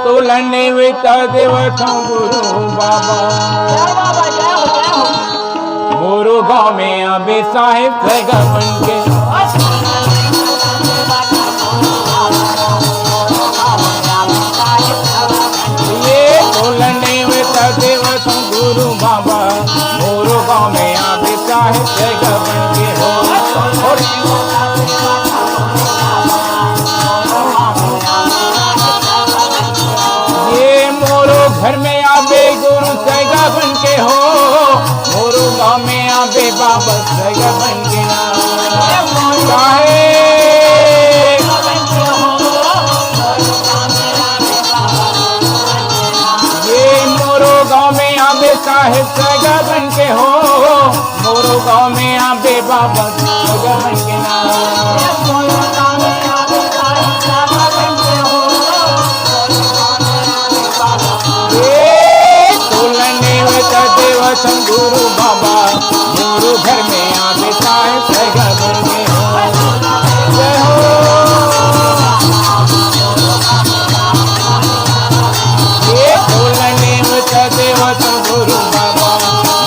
तोलने विता देवत गुरु बाबा मोरो गांव में अबे साहेब जगह बन के ये तोलने विता देवत गुरु बाबा मोरो गांव में अबे साहेब जगह बन के हो घर में आबे गुरु सैगा बन के हो मोरू गांव में आबे बाबा सैगा बन के ना ये मोरू गांव में आबे साहेब सैगा बन के हो मोरू गांव में आबे बाबा सैगा बन के ना देवतम गुरु बाबा गुरु घर में आबे साहेब सैगा बन के हो जय हो ये तोलने में देवतम गुरु बाबा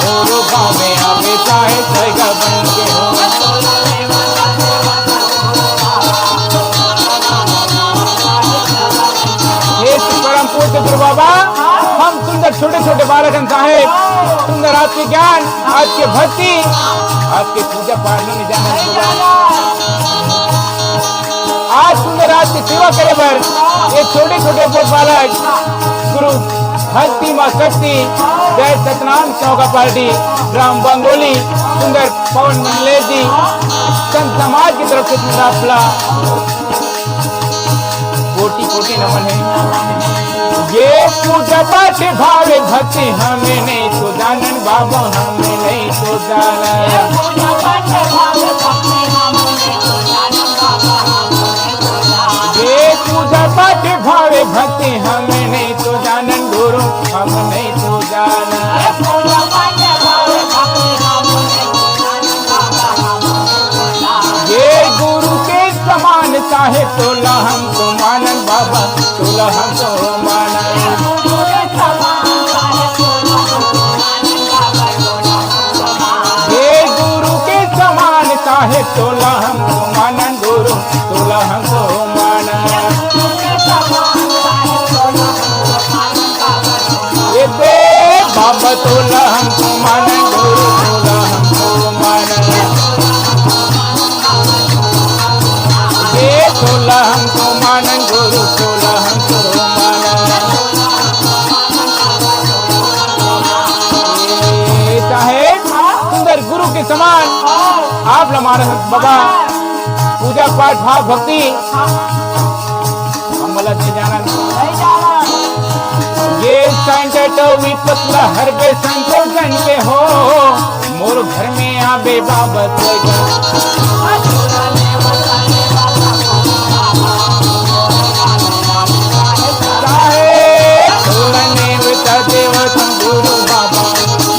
गुरु गांव में आबे साहेब सैगा बन के हो ये परम पूज्य गुरु बाबा हम सुंदर छोटे छोटे बालकन साहेब सुंदर आपके ज्ञान आपके भक्ति आपके पूजा पाठ में जाना आज सुंदर आपकी सेवा करे पर ये छोटे छोटे बालक गुरु भक्ति माँ शक्ति जय सतनाम चौका पार्टी ग्राम बंगोली सुंदर पवन मंडले जी संत समाज की तरफ से कोटि कोटि नमन है। ये पूजा पाठ भावे भक्ति हमें नहीं तो जानन बाबा हमें नहीं तो जानन ये पूजा पाठ भावे भक्ति हमें नहीं तो जानन गुरु हम नहीं तो जानन ये गुरु के समान चाहे तोला हमको मानन बाबा तोला हमको मानन ये गुरु के समान चाहे तोला हमको मानन गुरु तोला हमको मानन ये दे बाबा तोला हमको मानन गुरु तोला हमको मानन ये तोला हमको मानन गुरु तोला हमको मानन चाहे सुंदर गुरु के समान आप हमारे बाबा पूजा पाठ भाव भक्ति हम गलत से जाना ये संकट विपत्ला हर बे संकट जन के हो मोर घर में आबे बाबा देवतम गुरु बाबा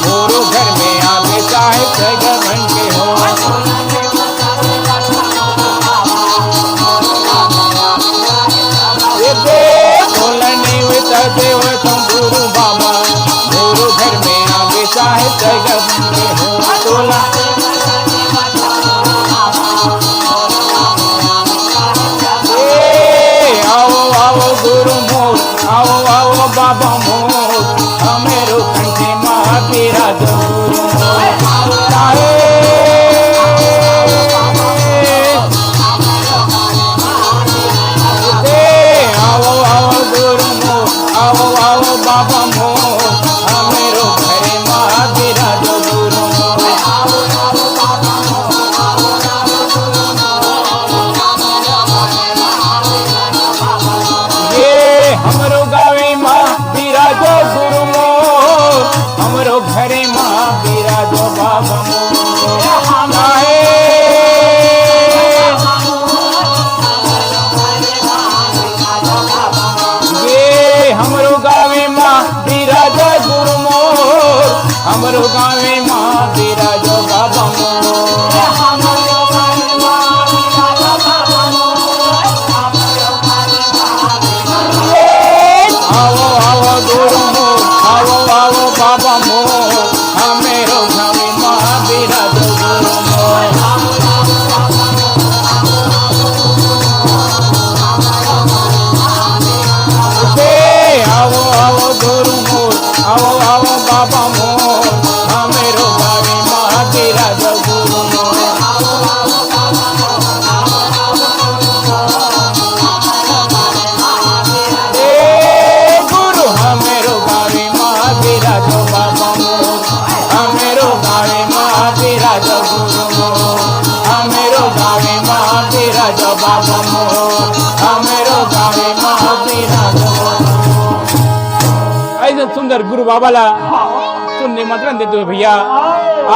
मोरो घर में आबे साहेब सैगा बन के हो देवतम गुरु बाबा मोरो घर में आबे साहेब सैगा बन के हो तोला आओ आओ गुरु मोर आओ आओ बाबा मोर हमेरो कंठे माँ बिराज गुरु आओ आओ गुरु मोर आओ आओ बाबा मोर हमेरो घरे माँ बिराज गुरु ये हमरो गावे माँ बिराजो गुरु मोर हमरो घरे माँ बिराजो बाबा मोर ये हमरो गावे माँ बिराजो गुरु मोर हमरो गावे माँ बिराजो बाबा मोर ऐसे सुंदर गुरु बाबाला सुनने निमंत्रण देते हुए भैया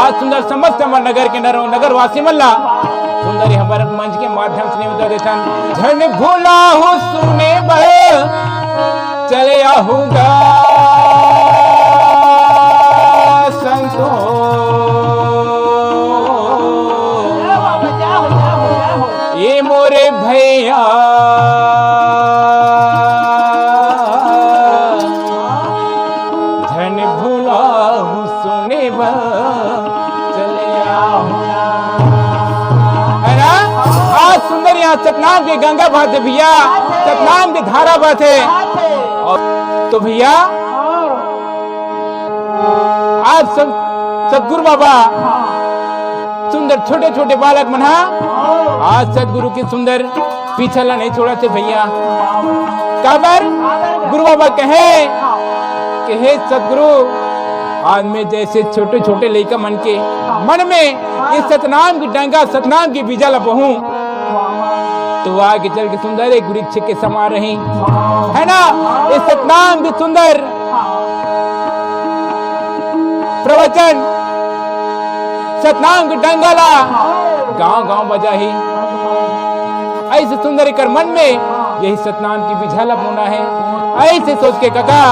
आज सुंदर समस्त हमारे नगर के नगर वासी मल्ला सुंदर हमारे मंच के माध्यम से निमंत्रण देते धन भूला हो सुने चले आहूंगा संतो ये मोरे भैया धन भूला हूँ सुने चले आहूंगा है ना। आज सुंदर यहाँ सतनाम की गंगा बहते भैया सतनाम की धारा बहते तो भैया आज सदगुरु बाबा सुंदर छोटे छोटे बालक मना आज सदगुरु की सुंदर पीछला नहीं छोड़ा थे भैया काबर गुरु बाबा कहे कि हे सदगुरु आज में जैसे छोटे छोटे लड़का मन में इस सतनाम की डंगा सतनाम की बीजा बहू तो आगे चल के सुंदर एक वृक्ष के समा रही है ना। इस सतनाम की सुंदर प्रवचन सतनाम की डंगाला गांव गांव बजा ही ऐसे सुंदर कर मन में यही सतनाम की बिझाला बोना है। ऐसे सोच के काका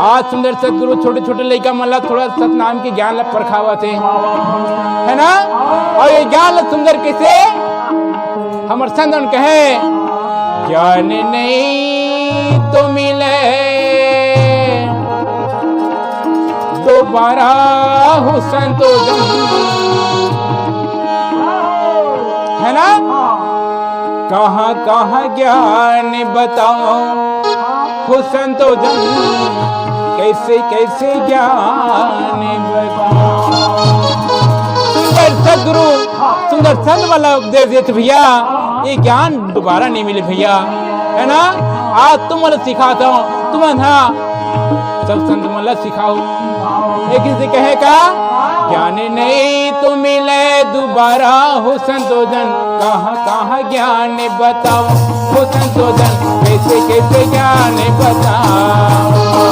आज सुंदर सतगुरु छोटे छोटे लड़का मल्ला थोड़ा सतनाम के ज्ञान ला परखावा थे है ना। और ये ज्ञान ला सुंदर कैसे हमर संदन कहे ज्ञान नहीं तो मिले दोबारा हो संतोषन है ना। कहाँ कहाँ ज्ञान बताओ हो संतोषन कैसे कैसे ज्ञान बताओ। सुंदर सदगुरु सुंदर संत वाला उपदेश देते भैया ये ज्ञान दोबारा नहीं मिले भैया है ना। आज तुम मला सिखाता हूँ तुम ना सब संत मला सिखाओ एक से कहे का ज्ञान नहीं तो मिले दोबारा हो संतोषन कहाँ कहाँ ज्ञान बताओ हो संतोषन कैसे कैसे ज्ञान बताओ।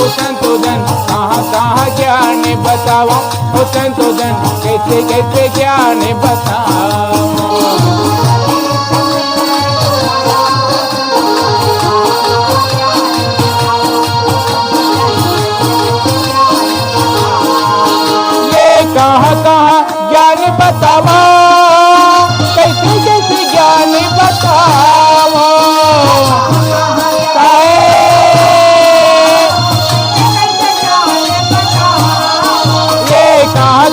संतोषन कहाँ कहाँ ज्ञान बताओ हो संतोषन कैसे कैसे ज्ञान बताओ। ये कहाँ कहाँ ज्ञान बताओ कैसे कैसे ज्ञान बताओ।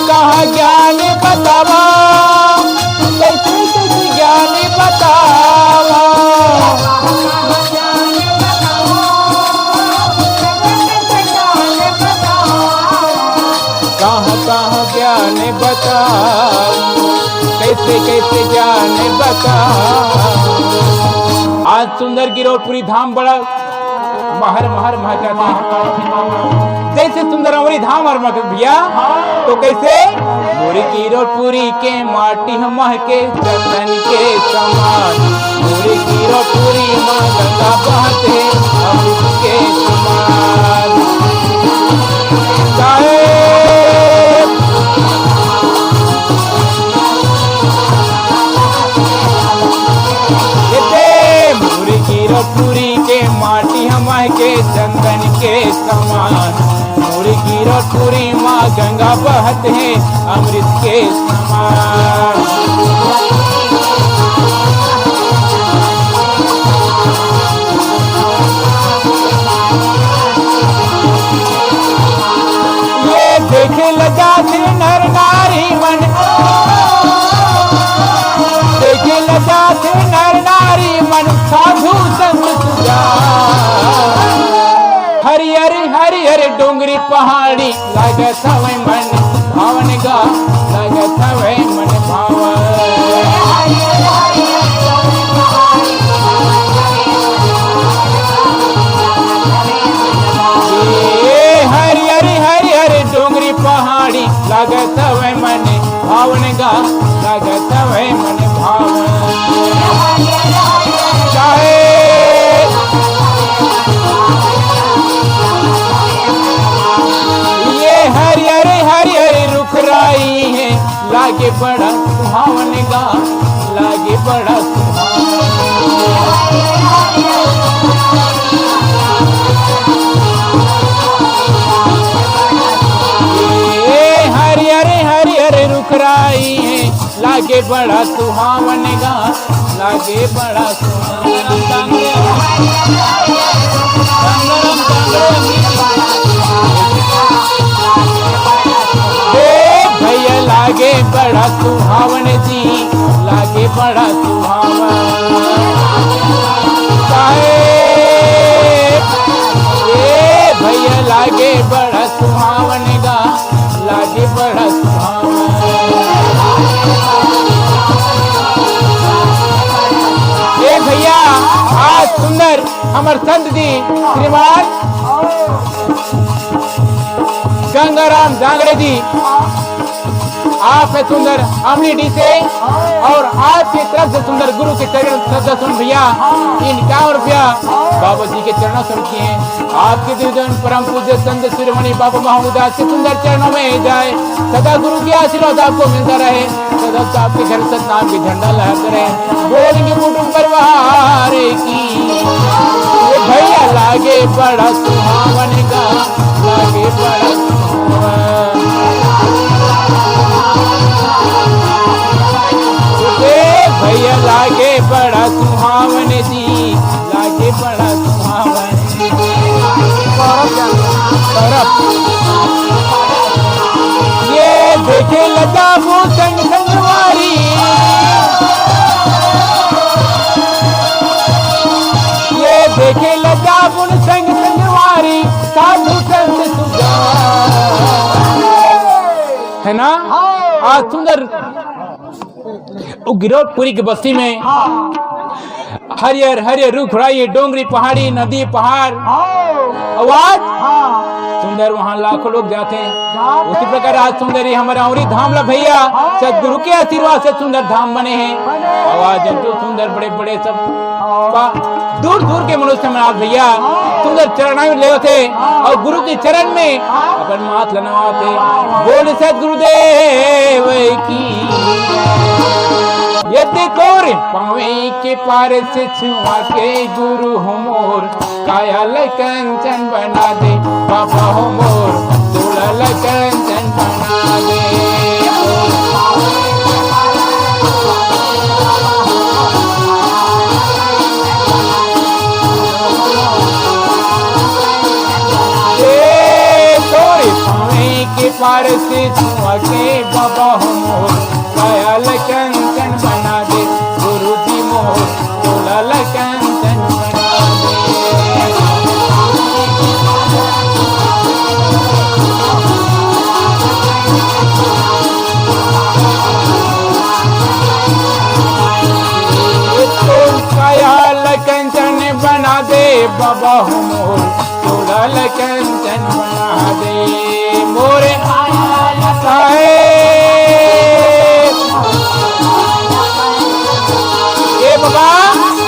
कहाँ ज्ञान बतावा कैसे कैसे ज्ञान बतावा। कहाँ कहाँ ज्ञान बताओ कैसे कैसे ज्ञान बताओ। आज सुंदर गिरोटपुरी धाम बड़ा महर महर महका जैसे सुंदर अमरी धाम और महक भैया तो कैसे मोरी गिरोटपुरी के माटी हम के चंदन के समान मोरी गिरोटपुरी माँ गंगा बहते अमृत के समान। मोरी गिरोटपुरी के माटी हम के चंदन के समान मोरी गिरोटपुरी माँ गंगा बहते हैं अमृत के समान। ये देखे लगा थे नर नारी मन देखे लगा थे नर नारी मन साधु संत हरियर हरियर डोंगरी पहाड़ी लागत हवे मन भावन गा लागत हवे मन भावन। हरियर लागे बड़ा सुहावन गा, लागे बड़ा रुखराई है, लागे बड़ा सुहावन गा, लागे बड़ा सुहावन। भैया लागे बड़ा सुहावन जी, लागे बड़ा सुहावन। भैया लागे बड़ा सुहावन गा, लागे बड़ा सुहावन। भैया आज सुंदर हमारे संत जी श्रीमान गंगाराम जांगड़े जी, आप है सुंदर अमली से, और आपकी तरफ से सुंदर गुरु के चरण श्रद्धा सुन भैया 51 रुपया बाबा जी के चरणों से रखी है। आपके दिवजन परम पूज्य संत शिरोमणि बाबा महमूदास के सुंदर चरणों में जाए, सदा गुरु की आशीर्वाद आपको मिलता रहे, सदा आपके घर सतनाम की झंडा लहराते रहे। बोलेंगे कुटुंब परिवार की भैया लागे बड़ा सुहावन का, लागे बड़ा सुहावन। भैया लागे बड़ा सुहावन जी, लागे बड़ा सुहावन। ये देखे लता वो संग संगवारी, ये देखे लता वो संग संगवारी, साधु संत सुजा है ना। आज सुंदर गिरोटपुरी की बस्ती में हरियर हरियर रुख राई, डोंगरी पहाड़ी, नदी पहाड़, आवाज सुंदर, वहाँ लाखों लोग जाते हैं। उसी प्रकार आज सुंदर हमारा औरी धाम ला भैया सदगुरु के आशीर्वाद से सुंदर धाम बने हैं। आवाज जो सुंदर बड़े बड़े सब दूर दूर के मनुष्य में आज भैया सुंदर चरण में ले थे, और गुरु के चरण में अपन माथ लनवाते, बोल सदगुरुदेव की। यदि कोरे पावे के पार से छुआ के गुरु हो मोर, कायल कंचन बना दे बाबा हो मोर, दुलल कंचन बना दे। कोरे पावे के पार से छुआ के बाबा हो मोर, कायल कंचन बना दे गुरु जी मोर, दुलल कंचन बना दे। कायल कंचन बना दे बाबा हो मोर, दुलल कंचन बना दे मोरे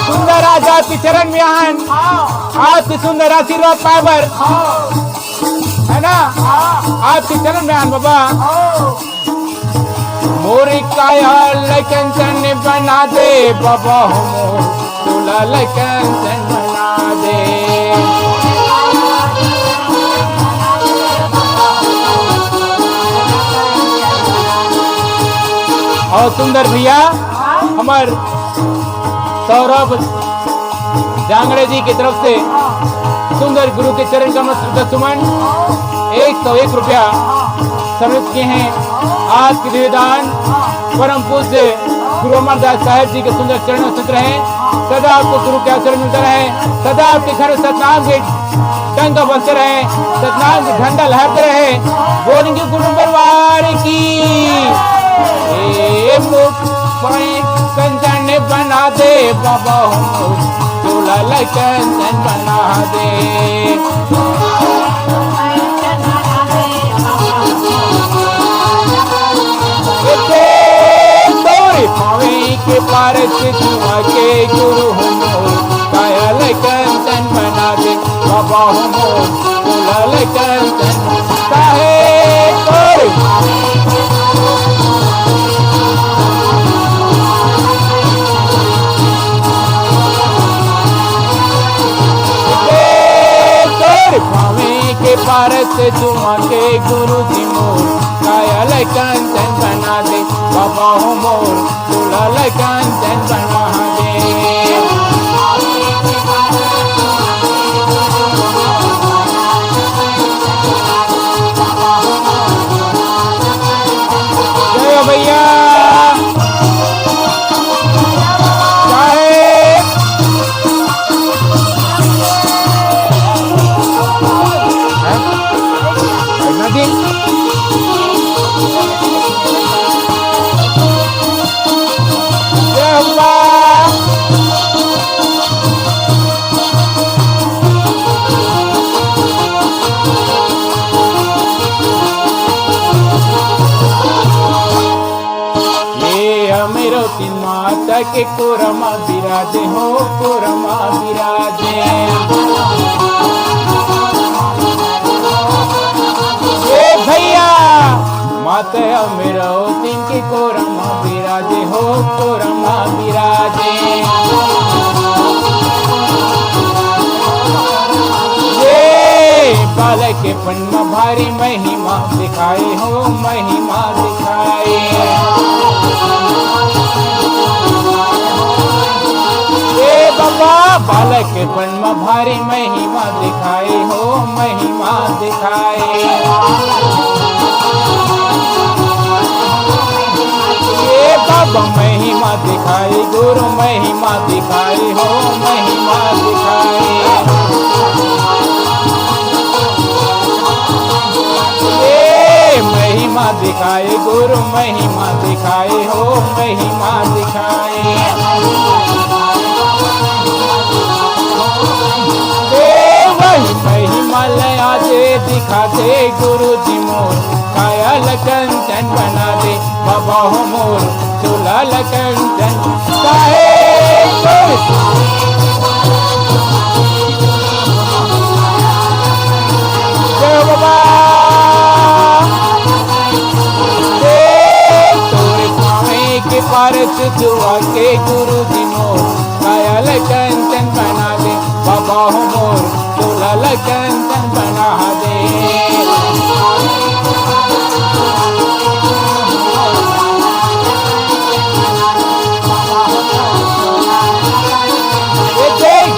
सुंदर राजा आपके चरण में आन, आपकी सुंदर आशीर्वाद पावर है ना, आपके चरण में आन बाबा। मोरी कायल कंचन बना दे बाबा हो मोर, दुलल कंचन बना दे। और सुंदर भैया हमार सौरभ जांगड़े जी की तरफ से सुंदर गुरु के चरण कमल श्रद्धा सुमन 101 रुपया समर्पित किए हैं। आपके निवेदन परम पूज्य गुरु अमरदास साहब जी के सुंदर चरणों स्थित रहे, सदा आपको गुरु के आशीर्वाद मिलता रहे, सदा आपके घर सतनाम के डंका बजते रहे, सतनाम के झंडा लहरते रहे। बोलेंगे गुरु परिवार की। कंचन बना दे बाबा हो, दुलल कंचन बना दे। पावे के पार से छुआ के गुरु हो मोर, कायल कंचन बना दे बाबा हो मोर, दुलल कंचन काहे पारस चुमा के गुरु जी मोर कायल कंचन बना दे बाबा हो मोर दुलाल कंचन बना दे। जय भैया माता के कोरमा विराजे हो कोरमा विराजे। ए भैया माता मेरा दिन के कोरमा विराजे हो कोरमा विराजे। ये बालक के पन्ना भारी महिमा दिखाए हो महिमा दिखाए। बाबा बालक के पण में भारी महिमा दिखाए हो महिमा दिखाए। ये बाबा महिमा दिखाए गुरु महिमा दिखाए हो महिमा दिखाए। ये महिमा दिखाए गुरु महिमा दिखाए हो महिमा दिखाए। महिमा दे दिखा दे गुरु जी मोर कायल कंचन बना दे बाबा हो मोर दुलाल कंचन काहे जय बाबा तोरे पावे के पारस जुआ के गुरु जी मोर कायल कंचन बना दे बाबा हो मोर दुलाल कंचन बना दे।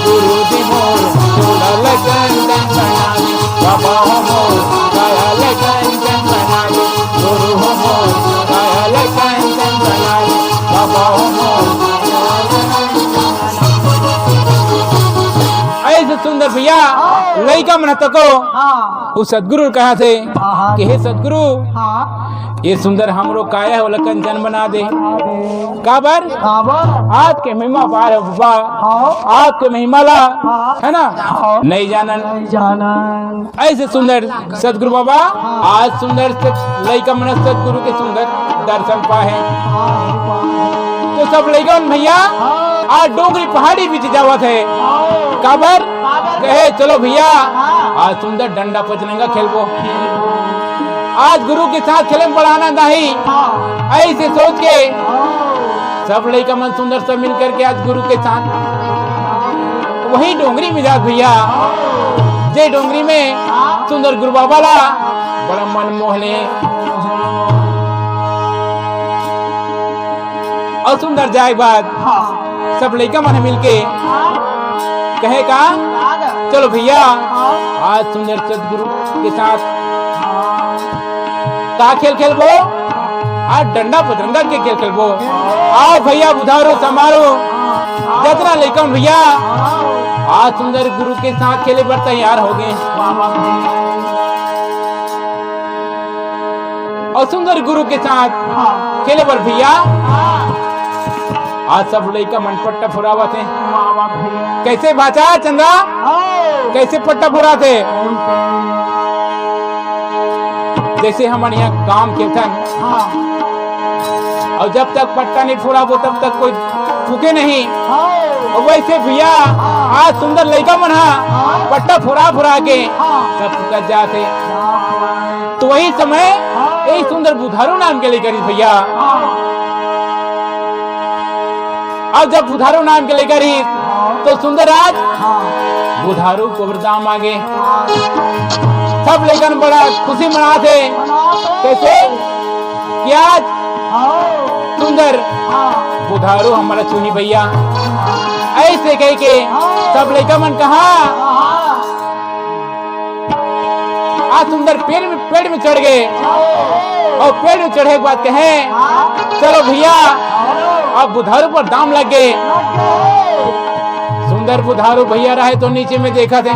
गुरु जी मोर दुलाल कंचन बना दे बाबा हो मोर दुलाल कंचन बना दे गुरु हो मोर दुलाल कंचन बना दे बाबा हो मोर। ऐसे सुंदर भैया लड़का मन तको वो सदगुरु कहा थे कि हे सदगुरु ये सुंदर हमरो काया हो कंचन बना दे। काबर आज के महिमा पार बाबा आज के महिमा ला है ना नहीं जानन। ऐसे सुंदर सदगुरु बाबा आज सुंदर लड़का मन सदगुरु के सुंदर दर्शन पाए। तो सब लड़का भैया आज डोंगरी पहाड़ी बीच जावत है। काबर कहे चलो भैया आज सुंदर डंडा पचनेगा खेलबो। आज गुरु के साथ खेले में बड़ा आनंद आई। ऐसे सोच के सब लड़का मन सुंदर सब मिल करके आज गुरु के साथ वही डोंगरी में जात भैया। जे डोंगरी में सुंदर गुरु बाबा ला बड़ा मन मोहले और सुंदर जाए बाद सब लड़का मन मिलके कहे का चलो भैया आज सुंदर सदगुरु के साथ का खेल खेलबो आज डंडा पतरंगा के खेल खेलबो। आओ भैया बुधारो समारो जितना लड़का भैया आज सुंदर गुरु के साथ खेले पर तैयार हो गए। और सुंदर गुरु के साथ खेले पर भैया आज सब लड़का मन पट्टा फुरावत है। कैसे बाचा चंद्रा कैसे पट्टा फुराते जैसे हमारे यहाँ काम के थन और जब तक पट्टा नहीं फुराबो तब तक कोई फूके नहीं। और वैसे भैया आज सुंदर लड़का मन पट्टा फुरा फुरा के सब फुकत जाते। तो वही समय एक सुंदर बुधारू नाम के लेकर भैया अब जब बुधारू नाम के लेकर ही तो सुंदर आज बुधारू को वरदान मांगे। सब लेकर बड़ा खुशी मनाते। कैसे क्या सुंदर बुधारू हमारा चुनी भैया, ऐसे कह के सब लेकर मन कहा आज सुंदर पेड़ में चढ़ गए और पेड़ में चढ़े के बाद कहे चलो भैया अब बुधारू पर दाम लग गए। सुंदर बुधारू भैया रहे तो नीचे में देखा थे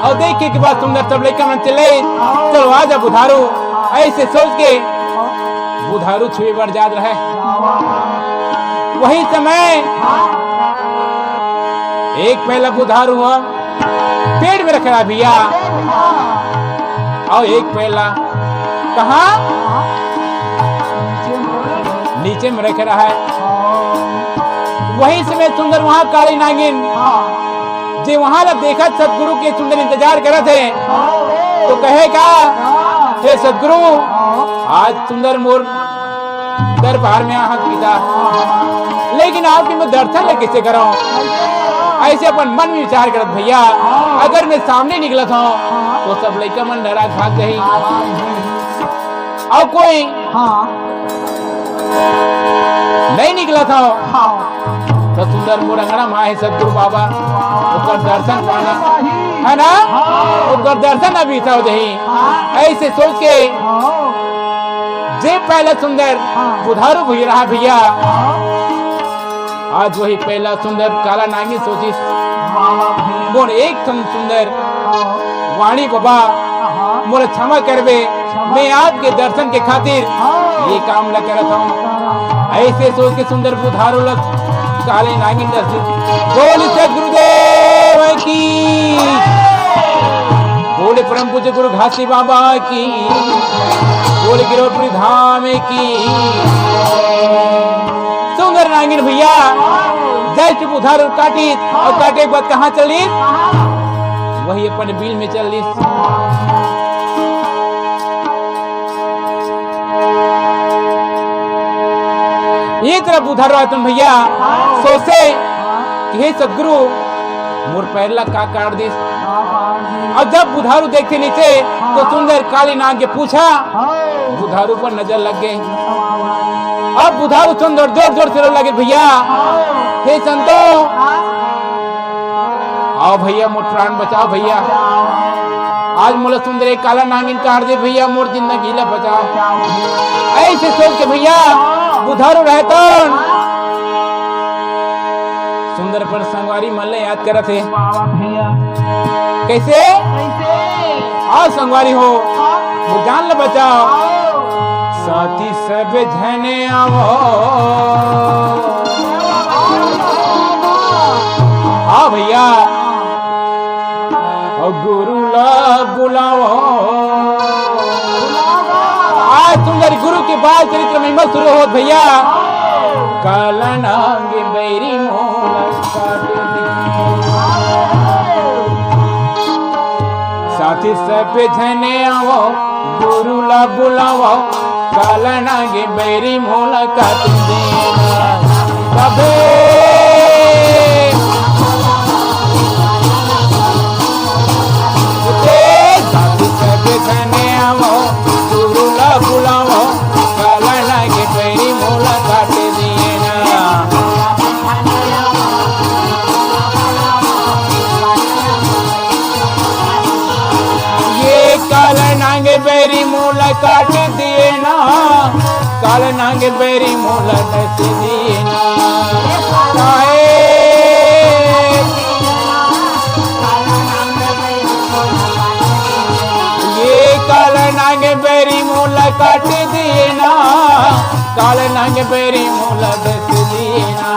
और देखे के बाद सुंदर सब लेकर मन चले चलो आजा बुधारू, ऐसे सोच के बुधारू छुए बढ़ जात रहे। वही समय एक पहला बुधारू हुआ पेड़ में रख रहा भैया और एक पहला कहा नीचे में रख रहा है। वही समय सुंदर वहां काली नागिन जो वहां जब देखा सदगुरु के सुंदर इंतजार कर रहे थे तो कहेगा हे सदगुरु आज सुंदर मोर दरबार में हाथ पीता, लेकिन आपके मैं दर्शन ले कैसे करो। ऐसे अपन मन में विचार करत भैया अगर मैं सामने निकला था तो सब लड़का मन डरा भाग गई और कोई नहीं निकला था तो सुंदर मुरंगड़ा माँ है सदगुरु बाबा उसका दर्शन पाना है ना, उसका दर्शन अभी था दही। ऐसे सोच के जे पहला सुंदर बुधारू भी रहा भैया आज वही पहला सुंदर काला नागिन सोची बोल एक सुंदर वाणी बाबा मोर क्षमा करबे, मैं आपके दर्शन के खातिर ये काम न करत हूँ। ऐसे सोच के सुंदर बुधारू लग काले नागिन दर्शन बोल गुरुदेव की, बोले परम पूज्य गुरु घासी बाबा की, बोले गिरोपुरी धाम की। सुंदर नागिन भैया जस्ट बुधारू काटी और काटे के बाद कहाँ चली वही अपन बिल में चल ली। ये तरह बुधारू तुम भैया सोचे कि हे सदगुरु मोर पैरला का काट दी। और जब बुधारू देखते नीचे तो सुंदर काली नाग के पूछा बुधारू पर नजर लग गई। अब बुधारू सुंदर जोर जोर से लगे भैया हे संतो आओ भैया मोर प्राण बचाओ भैया, आज मोला सुंदर एक काला नागिन काट दे भैया मोर जिंदगी ला बचाओ। ऐसे सोच के भैया बुधारू रहता सुंदर पर संगवारी मन ले याद करत है कैसे आओ संगवारी हो वो जान ले बचाओ साथी सब जने आवो आओ भैया और गुरु ला बुलाओ। आज सुंदर गुरु के बाद चरित्र महिमा शुरू हो भैया काला नाग बैरी मोला साथी सब जने आवो गुरु ला बुलाओ काला नाग बैरी मोला काट देना सबे साथी सब जने आवो गुरु ला बुलाओ काला नाग बैरी मोला काट देना। काला नाग बैरी मोला काट दिए ना, काला नाग बैरी मोला दस दिए ना। ये काला नाग बैरी मोला काट दिए ना, काला नाग बैरी मोला दस दिए ना।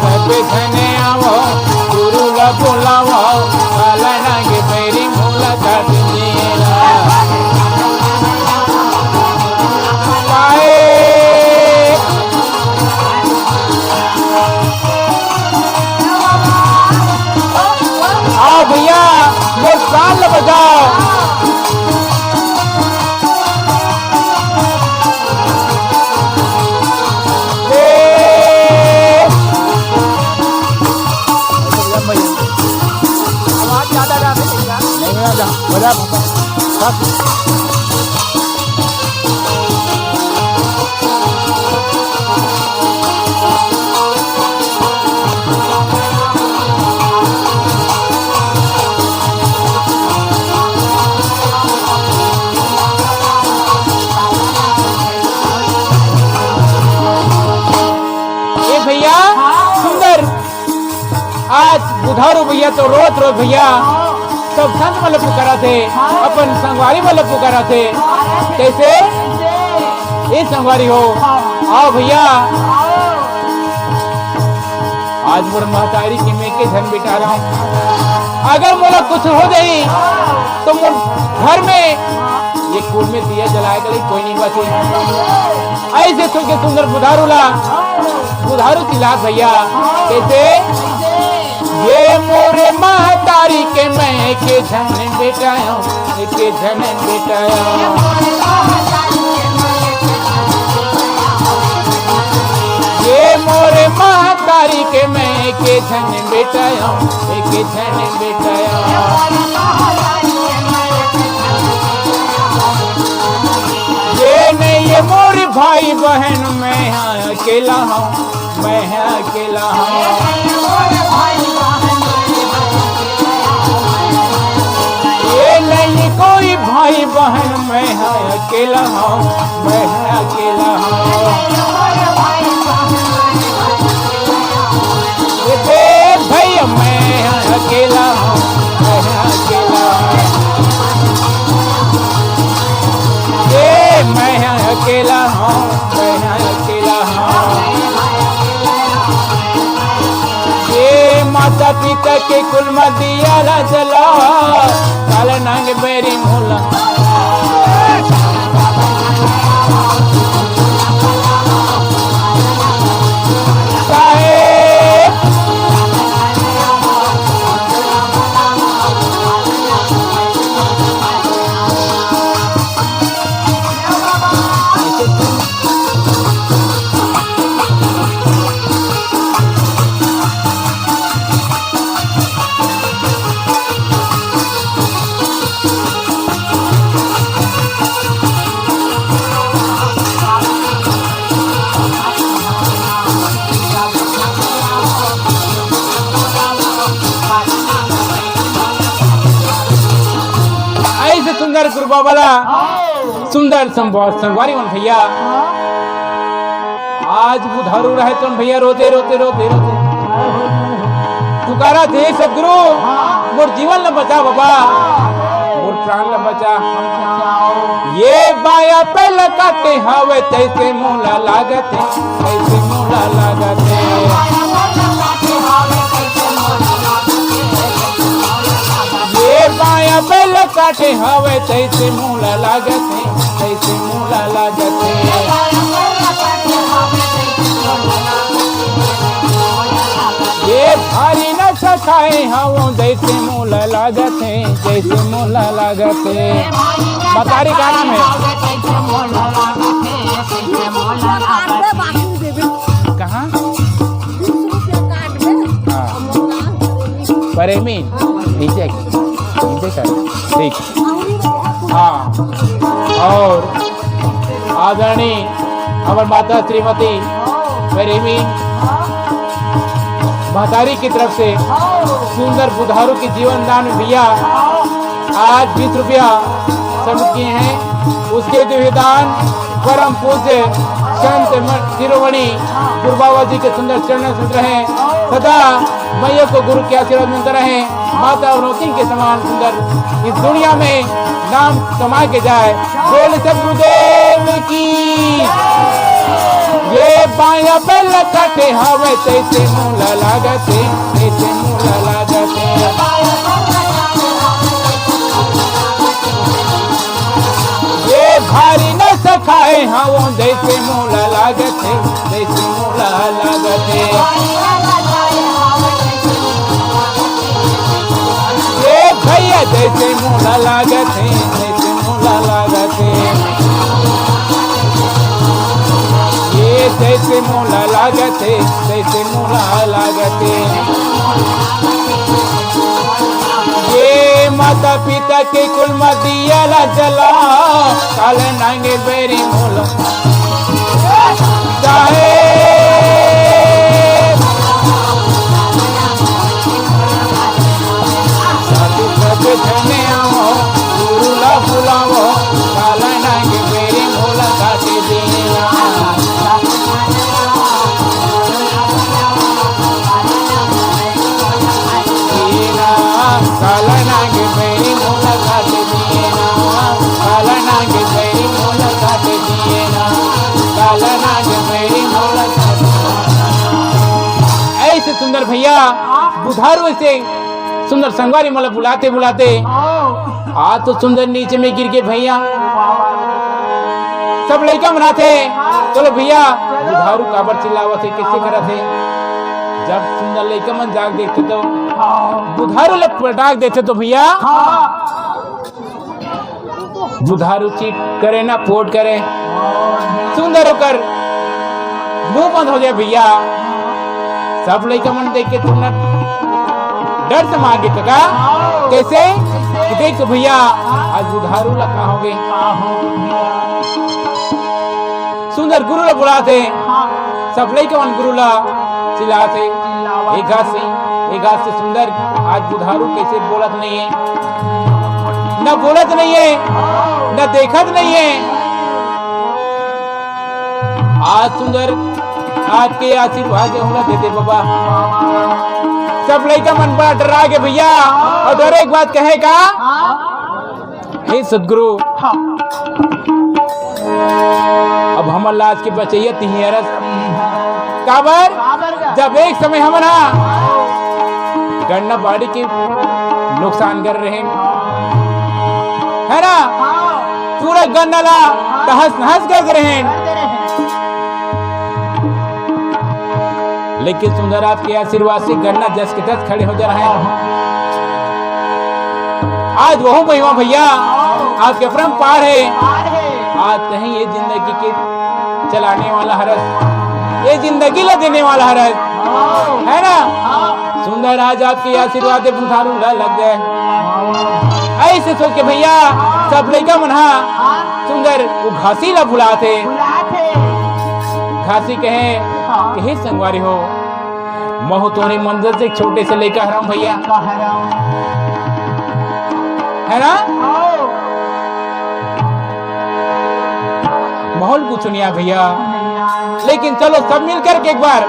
सब जने आवो गुरु ला बुलाओ काला नाग बैरी मोला काट देना। आओ भैया वो साल बजाओ आज बुधारू भैया तो रोत रोत भैया सब संत वाले पुकारा थे, अपन संगवारी वाले पुकारा थे। कैसे ये संगवारी हो, आओ भैया आज मोर महतारी की मैं के धन बिटा रहा हूँ। अगर मोला कुछ हो जाई तो मोर घर में ये कुल में दिया जलाए गई कोई नहीं बचे। ऐसे सुन सुंदर बुधारू ला बुधारू तिलाक भैया। कैसे ये मोरे महतारी के मैं के धन बेटाया के धन बेटाया। ये मोरे महतारी के मैं के धन बेटाया के धन बेटाया। ये नहीं ये मोरे भाई बहन मैं अकेला हूँ, मैं अकेला हूँ। ये नहीं कोई भाई बहन मैं अकेला हूँ, मैं अकेला हूँ। भैया मैं अकेला हूँ, मैं अकेला हूँ। ये मैं अकेला हूँ, मैं अकेला हूँ। ये माता पिता के कुल में दिया ला जला काले नांग बेरी मोला। सुंदर गुरुबा वाला सुंदर संगवारी मन भैया। आज बुधारू रहे तो भैया रोते रोते रोते रोते पुकारा थे सदगुरु मोर जीवन न बचा बाबा, मोर प्राण न बचा। ये बाया पे लगाते हवे तैसे मोला लागते, तैसे मोला लागते। ये बाया पे लगाते हवे तैसे मोला लागते, तैसे मोला लागते। ये भारी न सखाए हवो जैसे मोला लागते, जैसे मोला लागते। बतारी का नाम है कहाँ? प्रेमी नीचे कर ठीक। हाँ और आदरणीय हमारी माता श्रीमती प्रेमी महतारी की तरफ से सुंदर बुधारू की जीवन दान भैया आज 20 रुपया सबमिट किए हैं। उसके दिव्यदान परम पूज्य संत शिरोमणि गुरु बाबा जी के सुंदर चरण सुन रहे सदा मैया को गुरु के आशीर्वाद मिलते रहे। माता अवनोती के समान सुंदर इस दुनिया में नाम कमा के जाए। बोल सदगुरुदेव की। ये बाया पे लगाते हवे तैसे मोला लागते, तैसे मोला लागते। ये भारी न सखाए हवो जैसे मोला लागते, तैसे मोला लागते। ये भैया जैसे मोला लागते, जैसे मोला लागते। ये जैसे मोला लागते, जैसे मोला लागते। ये माता पिता के कुल में दिया ला जला काले नांगे बेरी मोला चाहे। धने आओ गुरुला बुलाओ काला नांगे बेरी मोला काटे दिया। भैया बुधारू से सुंदर संगवारी मतलब बुलाते बुलाते आज तो सुंदर नीचे में गिर के भैया सब लड़का मनाते चलो भैया बुधारू काबर चिल्लावा थे किससे करा थे जब सुंदर लड़का मन जाग देखते तो बुधारू लग पटाक देते तो भैया बुधारू चीट करे ना पोट करे सुंदर होकर मुंह बंद हो जाए भैया सब लड़का मन देख के तुम डर से मार गए का कैसे कि देख तो भैया आज बुधारू लगा होगे सुंदर गुरु ला बुलाते सब लड़का मन गुरु ला चिल्लाते एक हाथ से सुंदर आज बुधारू कैसे बोलत नहीं है न बोलत नहीं है न देखत नहीं है आज सुंदर आज के आशीर्वाद होना देते बाबा सब लड़का मन बड़ा डरा के भैया और डर एक बात कहेगा हे सदगुरु अब हम लाज के बचैया तिहरस काबर जब एक समय हम ना गन्ना बाड़ी के नुकसान कर रहे है ना पूरा गन्ना ला तहस नहस कर रहे हैं लेकिन सुंदर आपके आशीर्वाद से गन्ना जस के तस खड़े हो जा रहे हैं आज वह महिमा भैया आपके अपरंपार है आज कहीं ये जिंदगी के चलाने वाला हरस ये जिंदगी ला देने वाला हरस है ना सुंदर आज आपके आशीर्वाद बुधारू ला लग गए ऐसे सोच के भैया सब लड़का मना सुंदर वो घासी ला बुलाते घासी कहे कि हे संगवारी हो महु तोरे मंदिर से छोटे से लेकर हराम भैया है ना माहौल कुछ नहीं है भैया लेकिन चलो सब मिलकर के एक बार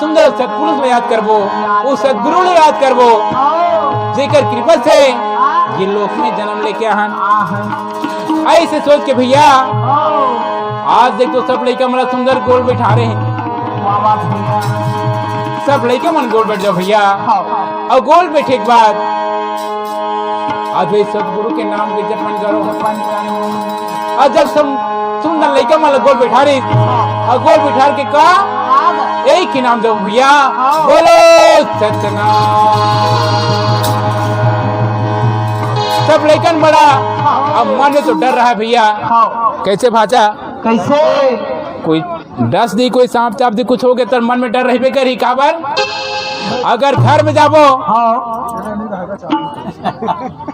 सुंदर सत्पुरुष में याद करबो उस सदगुरु ने याद करबो जेकर कृपा से ये लोक में जन्म लेके आन ऐसे सोच के भैया आज देखो सब लड़का मेरा सुंदर गोल बैठा रहे हैं सब लड़का मन गोल बैठ जाओ भैया और गोल बैठे के बाद आज वही सदगुरु के नाम के जपन करो और जब सब सुंदर लड़का मन गोल बैठा रही और गोल बैठा के कहा यही के नाम दो भैया बोलो सत्यनाम सब लेकिन बड़ा अब मन में तो डर रहा है भैया कैसे भाचा कैसे कोई डस दी कोई सांप चाप दी कुछ हो गया तो मन में डर रही करी काबर अगर घर में जाबो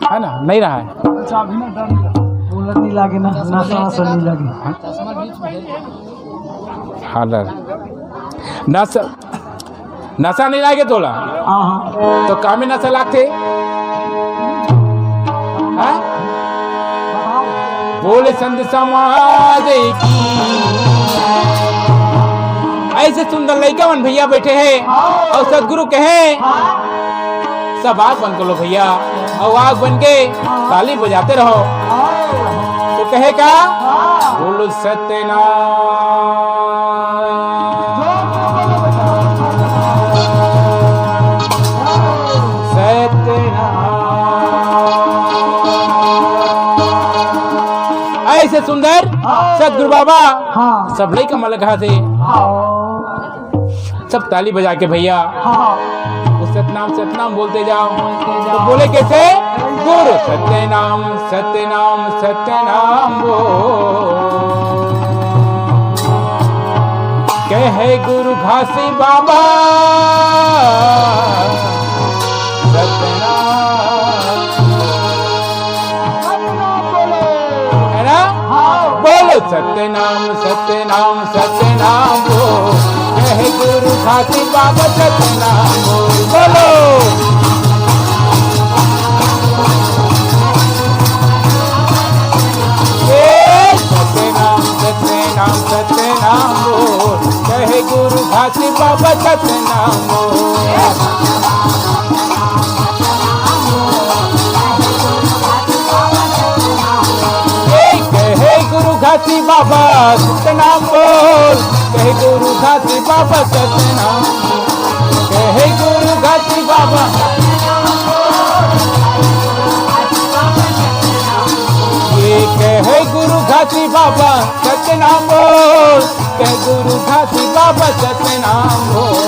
है ना नहीं रहा है नहीं लागे ना नशा नहीं लागे हाँ डर नशा नहीं लागे तोला तो कामे नशा लागते बोले संत समाज की ऐसे सुंदर लड़का मन भैया बैठे हैं और सदगुरु कहे सब आग बंद कर लो भैया और आग बन के ताली बजाते रहो तो कहेगा बोलो सत्यनाम ऐसे सुंदर सदगुरु बाबा सब लड़का मन लगा थे सब ताली बजा के भैया उस सतनाम बोलते जाओ तो बोले कैसे गुरु सत्यनाम सत्यनाम सत्यनाम कहे गुरु घासी बाबा सत्यनाम सत्यनाम सत्यनाम कहे गुरु घासी बाबा सत्यनाम बोलो सत्यनाम सत्यनाम सत्यनाम कहे गुरु घासी बाबा सत्यनाम घासी बाबा सतनाम बोल कहे गुरु घासी बाबा सतनाम कहे गुरु बाबा ये कहे गुरु घासी बाबा सत्य नाम बोल, कह गुरु घासी बाबा सत्य नाम बोल।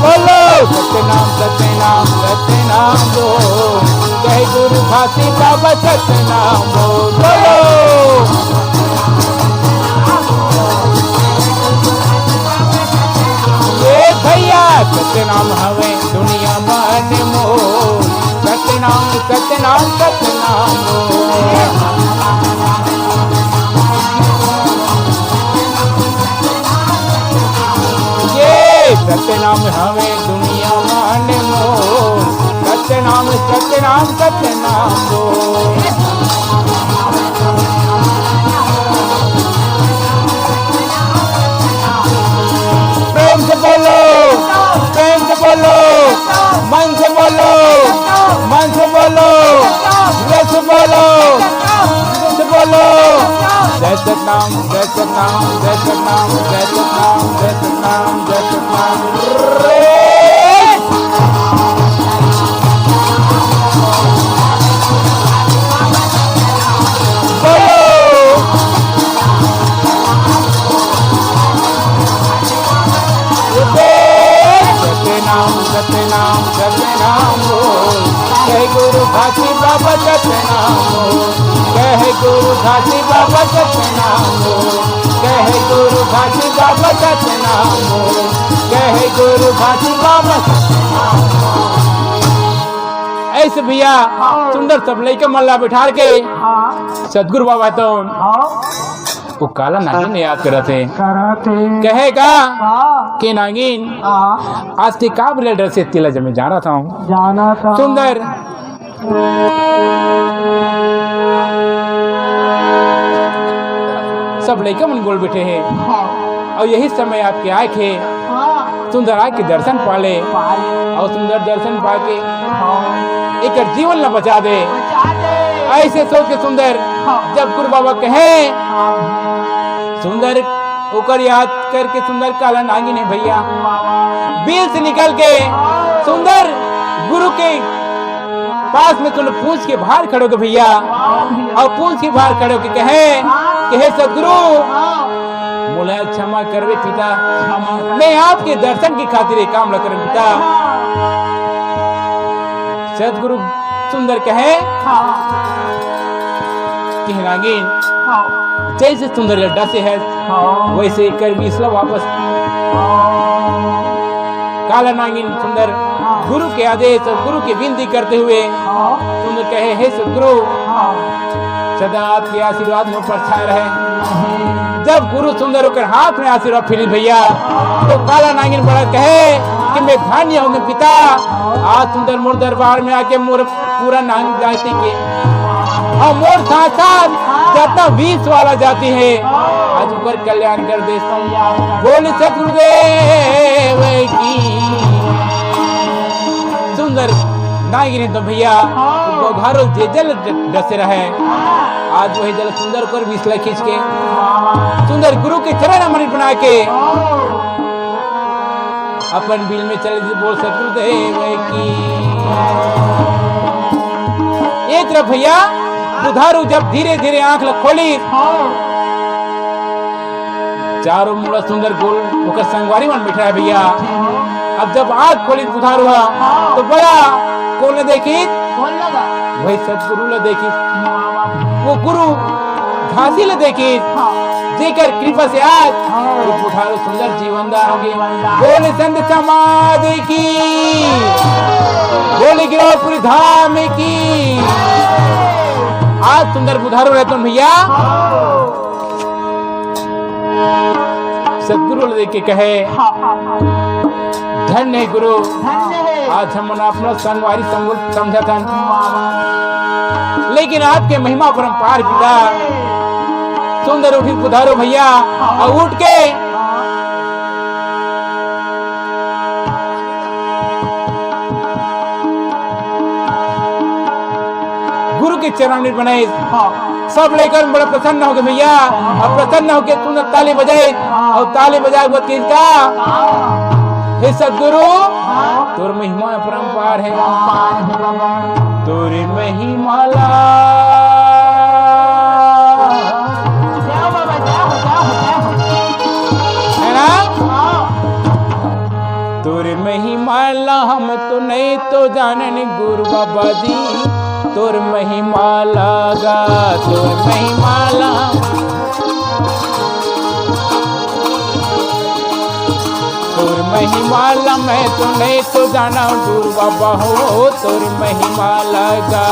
बोलो सत्य नाम सत्य नाम सत्य नाम बोल, कह गुरु घासी बाबा सत्य नाम बोल। बोलो भैया सत्य नाम हवे दुनिया मन मोल, सत्य नाम सत्य नाम सत्य नाम ये सत्य नाम हवे दुनिया मन मोल, सत्य नाम सत्य नाम सत्य नाम बोल। प्रेम से बोलो, प्रेम से बोलो, मन से बोलो, मन से बोलो, दिल से बोलो, दिल से बोलो। जय सतनाम जय सतनाम जय सतनाम जय सतनाम जय सतनाम जय सतनाम। सत्य नाम सत्य नाम बोल, कह गुरु घासी बाबा सत्य नाम बोल, कह गुरु घासी बाबा सत्य नाम बोल, कह गुरु घासी बाबा सत्य नाम बोल, कह गुरु घासी बाबा। ऐसे भैया सुंदर सब लइका मल्ला बिठार के सदगुरु बाबा तो वो काला नागिन याद करते कहेगा के नागिन आज ते का ब्लेडर से तिला जमे जाना था सुंदर सब लड़का मन गोल बैठे हैं और यही समय आपके आए थे सुंदर आके दर्शन पाले और सुंदर दर्शन पाके एक जीवन न बचा दे ऐसे सोच के सुंदर जब गुरु बाबा कहे सुंदर होकर याद करके सुंदर काला नागिन है भैया बिल से निकल के सुंदर गुरु के पास में तुम पूछ के बाहर खड़ो के भैया और पूछ के बाहर खड़ो के कहे सदगुरु बोले क्षमा करवे पिता मैं आपके दर्शन की खातिर एक काम न करूं पिता। सदगुरु सुंदर कहे कि नागिन जैसे सुंदर लड्डा से है वैसे कर बीसला वापस। काला नागिन सुंदर गुरु के आदेश और गुरु की विनती करते हुए सुंदर कहे हे सदगुरु सदा आपके आशीर्वाद मुझ पर छाए रहे। जब गुरु सुंदर होकर हाथ में आशीर्वाद फिर भैया तो काला नागिन बड़ा कहे कि मैं धन्य हूँ पिता आज सुंदर मोर दरबार में आके मोर पूरा नागिन जाति के और मोर साथ जितना 20 वाला जाती है आज ऊपर कल्याण कर दे बोले सतगुरुदेव की। सुंदर नागिन तो भैया घरों जे जल डसे रहे आज वही जल सुंदर को बिस्ला खींच के सुंदर गुरु के चरण अमृत बना के अपन बिल में चले बोल सतगुरुदेव की। एक तरफ भैया बुधारू जब धीरे धीरे आंख खोली चारों मुड़ा सुंदर गोल होकर संगवारी मन बैठा है भैया। अब जब आंख खोली बुधारू तो बड़ा कौन देखी वही सदगुरु ने देखी वो गुरु घासी ले देखी जेकर कृपा से आज बुधारू सुंदर जीवनदार हो गए। बोले संत समाधि की बोले गिरौपुरी धाम की। आज सुंदर बुधारू रहते भैया सदगुरु देख के कहे धन्य गुरु आज हम अपना संगवारी समझा था लेकिन आपके महिमा परम्पार पिता। सुंदर उठी बुधारू भैया और उठ के गुरु के चरणामृत बनाए। सब लेकर बड़ा प्रसन्न हो गए भैया, और प्रसन्न होकर तुमने ताली बजाई, और ताली बजाए वो तीज का हे सदगुरु तोर महिमा परम्पार है, तोरी महिमाला है ना, तोर महिमाला हम तो नहीं तो जानन गुरु बाबा जी, तोर महिमाला गा तोर महिमाला, तोर महिमाला मैं तो नहीं तो जाना गुरु बाबा हो, तोर महिमाला गा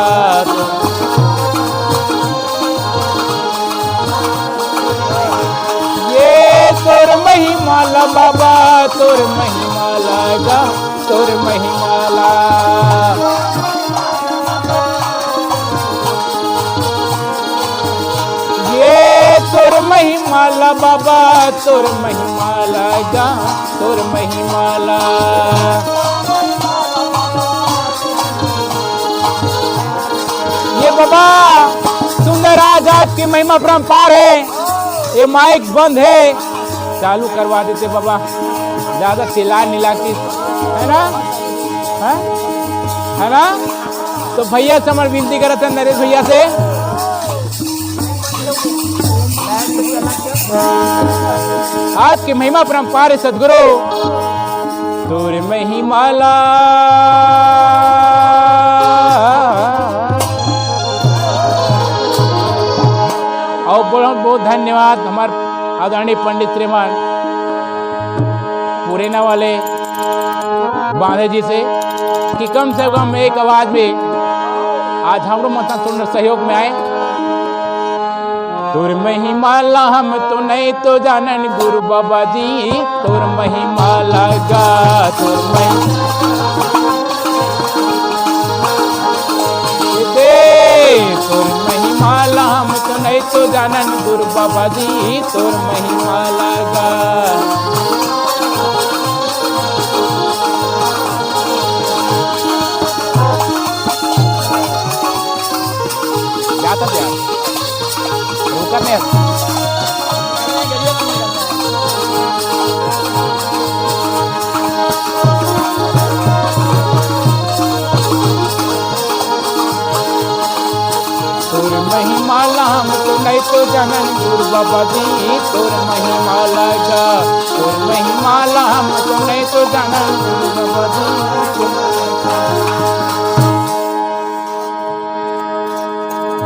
ये तोर महिमाला बाबा, तोर महिमाला गा तोर महिमाला, ये तोर महिमाला बाबा, तोर महिमाला गा तोर महिमाला। ये बाबा सुंदर आज आपकी महिमा परम्पार है। ये माइक बंद है, चालू करवा देते बाबा, ज्यादा चिल्ला नहीं लागती है ना, है ना। तो भैया से हमारी विनती करते हैं नरेश भैया से, आज की महिमा परम्पार है सदगुरु तोर महिमाला, और बहुत बहुत धन्यवाद हमारे आदरणीय पंडित श्रीमान पुरेना वाले बांधे जी से कि कम से कम एक आवाज में आज हम लोग मतलब थोड़ा सहयोग में आए। तोर महिमाला हम तो नहीं तो जानन गुरु बाबा जी, तोर महिमाला गा तोर तोर महिमाला हम तो नहीं तो जानन गुरु बाबा जी, तोर महिमाला गा। जाता प्यार करने तोर महिमाला हम तो नहीं तो जानन गुरु बाबा जी, तोर महिमाला गा तोर महिमाला हम तो नहीं तो जानन गुरु बाबा जी।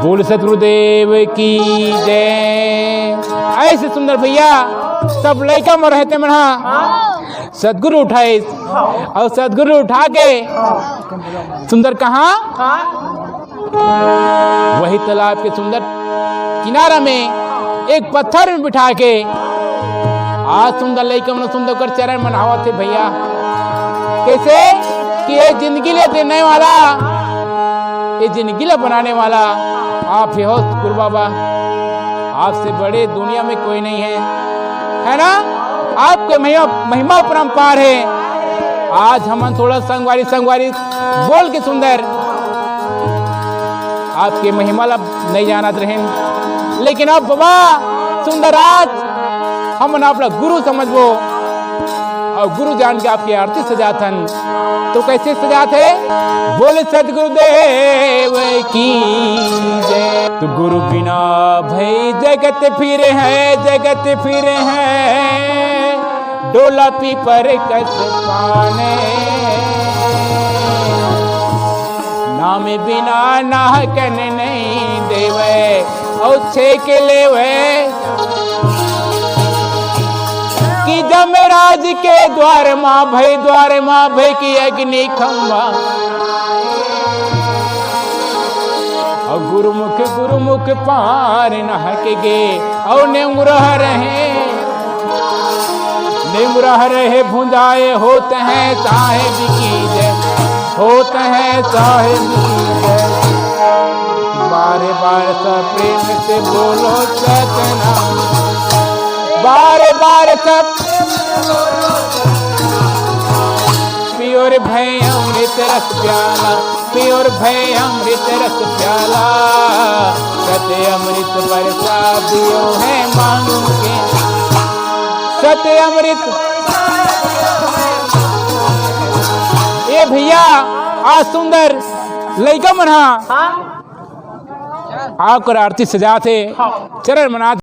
बोल सतगुरुदेव की जय। ऐसे सुंदर भैया सब लड़का में रहते मना सदगुरु उठाए, और सदगुरु उठा के सुंदर कहाँ वही तालाब के सुंदर किनारा में एक पत्थर में बिठा के आज सुंदर लड़का मन सुंदर कर चरण मनावा थे भैया। कैसे कि ये जिंदगी ले देने वाला, ये जिंदगी ले बनाने वाला आप ही हो गुरु बाबा, आपसे बड़े दुनिया में कोई नहीं है ना। आपके महिमा परम्पार है। आज हम थोड़ा संगवारी बोल के सुंदर आपके महिमा ला नहीं जानत रहे, लेकिन अब बाबा सुंदर आज हम अपना गुरु समझबो और गुरु जान के आपकी आरती सजाथन। तो कैसे सजात है? बोले सदगुरुदेव की जय। तो गुरु बिना भई जगत फिरे हैं, जगत फिरे हैं, डोला पीपर कस पाने, नाम बिना नाहकन नहीं देवे और छेक लेवे कि जमराज के द्वार माँ भय की अग्नि खंबा। और गुरुमुख पार नहक गे और नेमुरह रहे भुंजाए होते हैं साहेब की जय, होते हैं साहेब की जय। बार बार सब प्रेम से बोलो सतनाम, बार बार सब पियो पियोर भय अमृत रस प्याला, पियोर भय अमृत रस प्याला, सत्य अमृत बरसा दियो है मांगू के, सत्य अमृत। ए भैया आज सुंदर लइका मना आकर आरती सजा थे चरण मना